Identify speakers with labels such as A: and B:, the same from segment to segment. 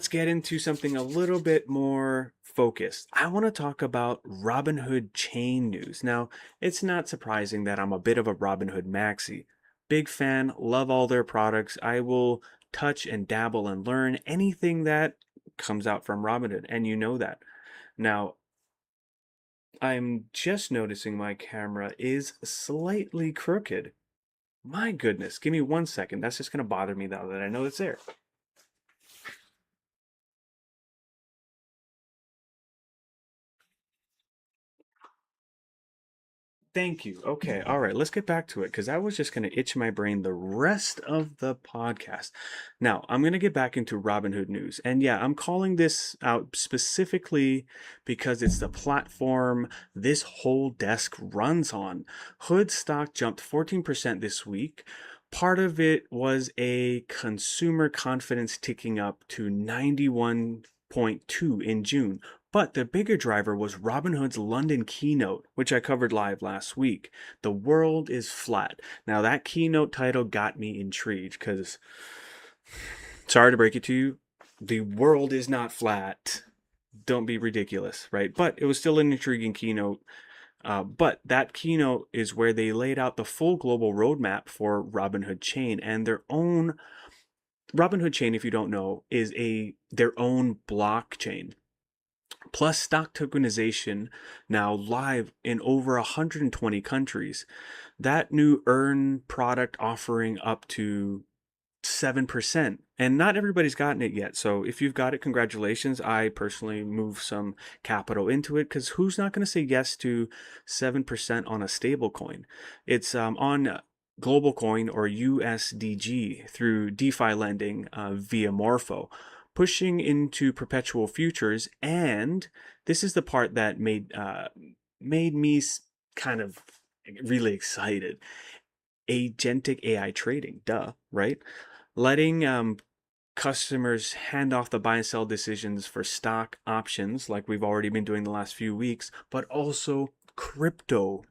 A: let's get into something a little bit more focused. I want to talk about Robinhood Chain news. Now, it's not surprising that I'm a bit of a Robinhood maxi. Big fan, love all their products. I will touch and dabble and learn anything that comes out from Robinhood, and you know that. Now, I'm just noticing my camera is slightly crooked. My goodness, give me 1 second. That's just going to bother me now that I know it's there. Thank you. Okay. All right. Let's get back to it because I was just going to itch my brain the rest of the podcast. Now, I'm going to get back into Robinhood news. And yeah, I'm calling this out specifically because it's the platform this whole desk runs on. Hood stock jumped 14% this week. Part of it was a consumer confidence ticking up to 91.2 in June. But the bigger driver was Robinhood's London keynote, which I covered live last week. The world is flat. Now, that keynote title got me intrigued because, sorry to break it to you, the world is not flat. Don't be ridiculous, right? But it was still an intriguing keynote. But that keynote is where they laid out the full global roadmap for Robinhood Chain and their own. Robinhood Chain, if you don't know, is their own blockchain. Plus stock tokenization now live in over 120 countries. That new earn product offering up to 7%. And not everybody's gotten it yet. So if you've got it, congratulations. I personally moved some capital into it because who's not going to say yes to 7% on a stable coin? It's on Global Coin or USDG through DeFi lending via Morpho, pushing into perpetual futures. And this is the part that made me kind of really excited. Agentic AI trading, duh, right? Letting customers hand off the buy and sell decisions for stock options, like we've already been doing the last few weeks, but also crypto,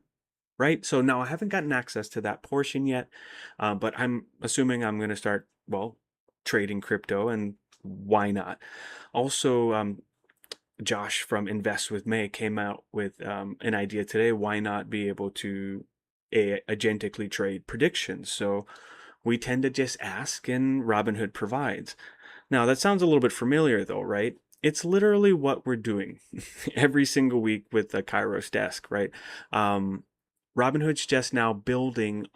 A: right? So now I haven't gotten access to that portion yet, but I'm assuming I'm going to start, well, trading crypto, and why not? Also, Josh from Invest with May came out with an idea today. Why not be able to agentically trade predictions? So we tend to just ask, and Robinhood provides. Now, that sounds a little bit familiar, though, right? It's literally what we're doing every single week with the Kairos desk, right? Robinhood's just now building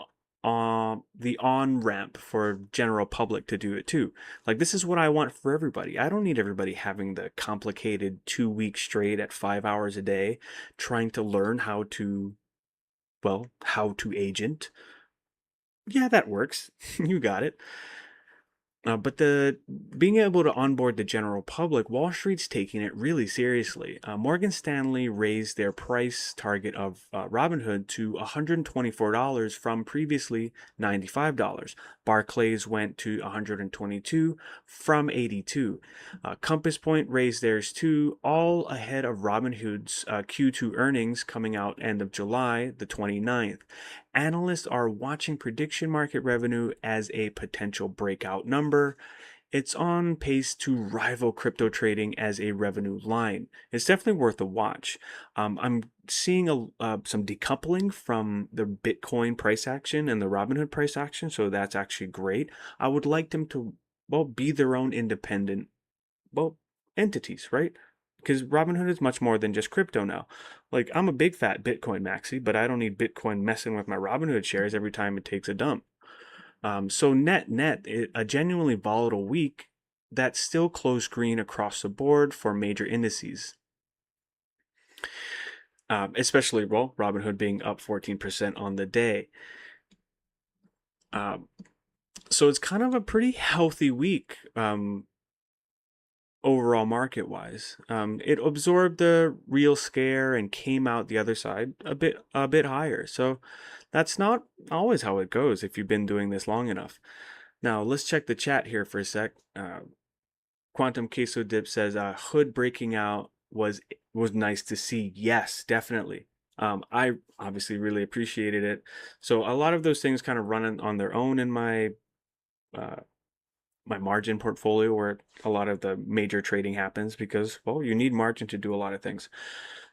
A: the on ramp for general public to do it too. Like, this is what I want for everybody. I don't need everybody having the complicated 2 week straight at 5 hours a day trying to learn how to, well, how to agent. Yeah, that works. You got it. But the being able to onboard the general public, Wall Street's taking it really seriously. Morgan Stanley raised their price target of Robinhood to $124 from previously $95. Barclays went to $122 from $82. Compass Point raised theirs too, all ahead of Robinhood's Q2 earnings coming out end of July, the 29th. Analysts are watching prediction market revenue as a potential breakout number. It's on pace to rival crypto trading as a revenue line. It's definitely worth a watch. I'm seeing some decoupling from the Bitcoin price action and the Robinhood price action, so that's actually great. I would like them to, well, be their own independent, well, entities, right? Because Robinhood is much more than just crypto now. Like, I'm a big fat Bitcoin maxi, but I don't need Bitcoin messing with my Robinhood shares every time it takes a dump. So net, a genuinely volatile week that still closed green across the board for major indices. Especially, well, Robinhood being up 14% on the day. So it's kind of a pretty healthy week. Overall market wise, it absorbed the real scare and came out the other side a bit higher. So that's not always how it goes if you've been doing this long enough. Now let's check the chat here for a sec. Quantum Queso Dip says hood breaking out was nice to see. Yes, definitely. I obviously really appreciated it. So a lot of those things kind of run on their own in my my margin portfolio where a lot of the major trading happens because, well, you need margin to do a lot of things.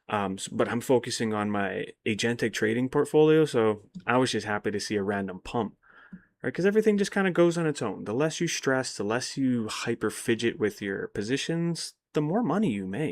A: But I'm focusing on my agentic trading portfolio, so I was just happy to see a random pump, right? Because everything just kind of goes on its own. The less you stress, the less you hyper fidget with your positions, the more money you make.